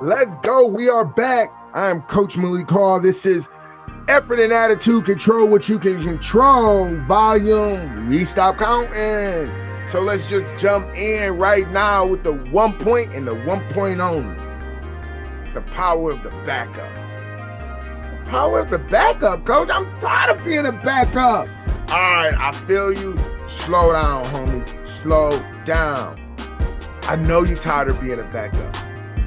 Let's go. We are back. I'm Coach Malik Call. This is Effort and Attitude. Control what you can control. Volume. We stop counting. So let's just jump in right now with the 1 point and the 1 point only. The power of the backup. The power of the backup, Coach. I'm tired of being a backup. All right, I feel you. Slow down, homie. Slow down. I know you're tired of being a backup.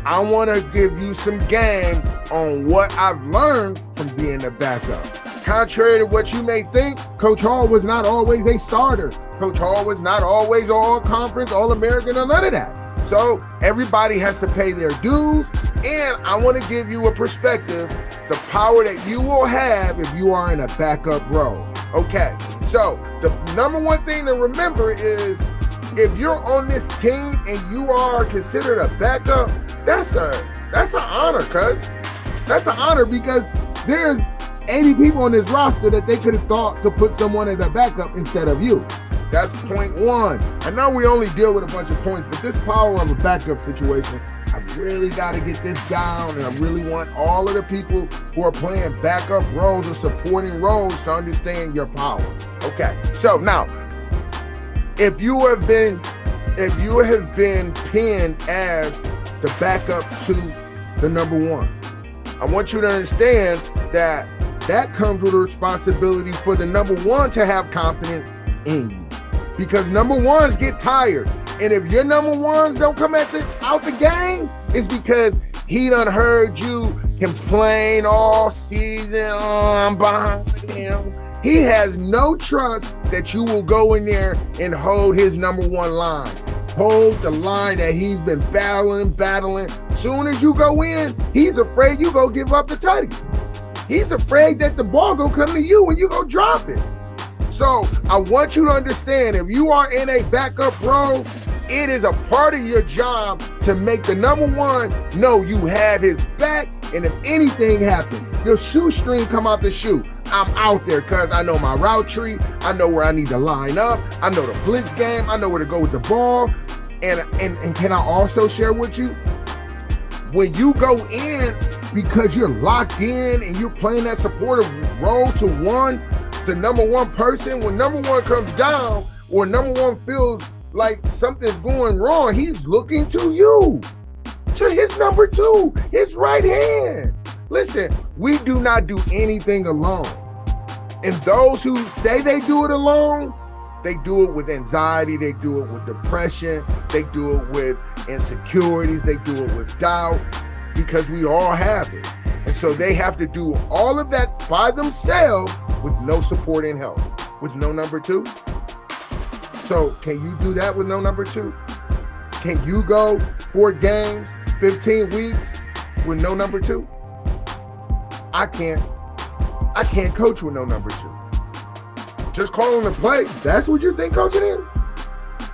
I want to give you some game on what I've learned from being a backup. Contrary to what you may think, Coach Hall was not always a starter. Coach Hall was not always all-conference, all-American, or none of that. So everybody has to pay their dues, and I want to give you a perspective, the power that you will have if you are in a backup role. Okay, so the number one thing to remember is if you're on this team and you are considered a backup, that's an honor, cuz. That's an honor because there's 80 people on this roster that they could have thought to put someone as a backup instead of you. That's point one. I know we only deal with a bunch of points, but this power of a backup situation, I really got to get this down, and I really want all of the people who are playing backup roles or supporting roles to understand your power. Okay, so now, if you have been pinned as the backup to the number one, I want you to understand that comes with a responsibility for the number one to have confidence in you. Because number ones get tired. And if your number ones don't come out the game, it's because he done heard you complain all season. Oh, I'm behind him. He has no trust that you will go in there and hold his number one line. Hold the line that he's been battling. Soon as you go in, he's afraid you go give up the tutty. He's afraid that the ball go come to you and you go drop it. So I want you to understand, if you are in a backup role, it is a part of your job to make the number one know you have his back, and if anything happens, your shoestring come out the shoe. I'm out there because I know my route tree. I know where I need to line up. I know the blitz game. I know where to go with the ball. And can I also share with you, when you go in because you're locked in and you're playing that supportive role to the number one person, when number one comes down or number one feels like something's going wrong, he's looking to you, to his number two, his right hand. Listen, we do not do anything alone. And those who say they do it alone, they do it with anxiety, they do it with depression, they do it with insecurities, they do it with doubt, because we all have it. And so they have to do all of that by themselves with no support and help, with no number two. So can you do that with no number two? Can you go 4 games, 15 weeks with no number two? I can't coach with no number two. Just calling the play, that's what you think coaching is?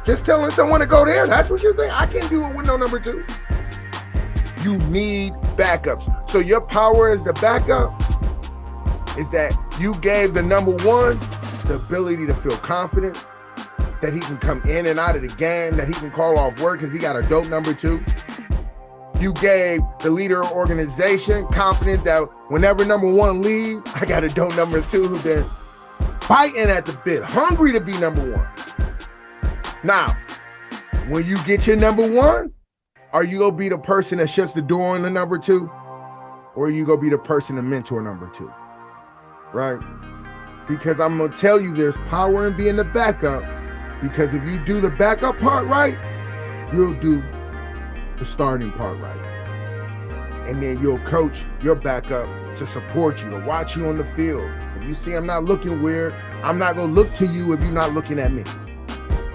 Just telling someone to go there, that's what you think? I can't do it with no number two. You need backups. So your power as the backup is that you gave the number one the ability to feel confident, that he can come in and out of the game, that he can call off work because he got a dope number two. You gave the leader of organization confidence that whenever number one leaves, I got a dope number two who's been fighting at the bit, hungry to be number one. Now, when you get your number one, are you going to be the person that shuts the door on the number two? Or are you going to be the person to mentor number two? Right? Because I'm going to tell you there's power in being the backup, because if you do the backup part right, you'll do the starting part right. And then you'll coach your backup to support you, to watch you on the field. If you see I'm not looking weird, I'm not going to look to you if you're not looking at me.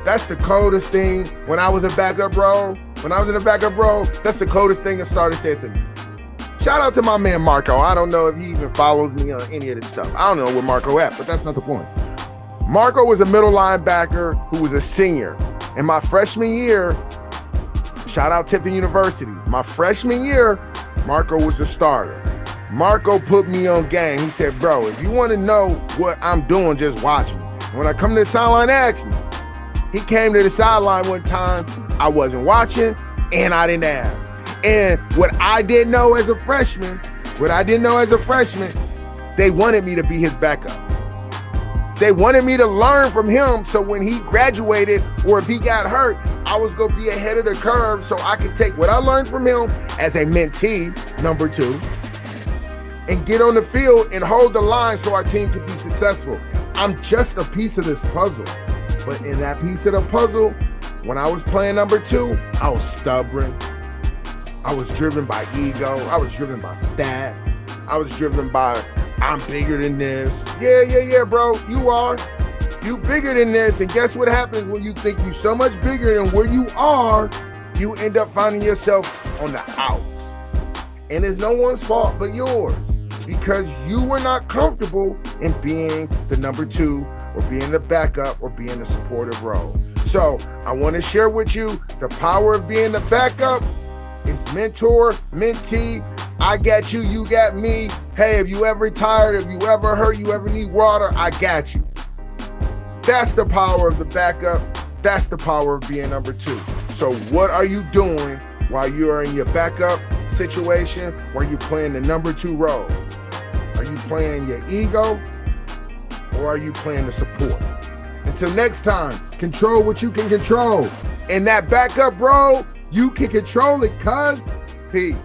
That's the coldest thing. When I was in a backup role, that's the coldest thing a starter said to me. Shout out to my man Marco. I don't know if he even follows me on any of this stuff. I don't know where Marco at, but that's not the point. Marco was a middle linebacker who was a senior. In my freshman year, shout out Tiffin University. My freshman year, Marco was a starter. Marco put me on game. He said, bro, if you want to know what I'm doing, just watch me. When I come to the sideline, ask me. He came to the sideline one time. I wasn't watching, and I didn't ask. And what I didn't know as a freshman, they wanted me to be his backup. They wanted me to learn from him, so when he graduated or if he got hurt, I was going to be ahead of the curve so I could take what I learned from him as a mentee, number 2, and get on the field and hold the line so our team could be successful. I'm just a piece of this puzzle. But in that piece of the puzzle, when I was playing number 2, I was stubborn. I was driven by ego. I was driven by stats. I was driven by, I'm bigger than this. Yeah, bro, you are. You bigger than this. And guess what happens when you think you're so much bigger than where you are? You end up finding yourself on the outs. And it's no one's fault but yours, because you were not comfortable in being the number 2 or being the backup or being the supportive role. So I want to share with you the power of being the backup. It's mentor, mentee. I got you, you got me. Hey, if you ever tired, if you ever hurt, you ever need water, I got you. That's the power of the backup. That's the power of being number 2. So what are you doing while you are in your backup situation, where you playing the number 2 role? Are you playing your ego, or are you playing the support? Until next time, control what you can control. And that backup role, you can control it, cuz. Peace.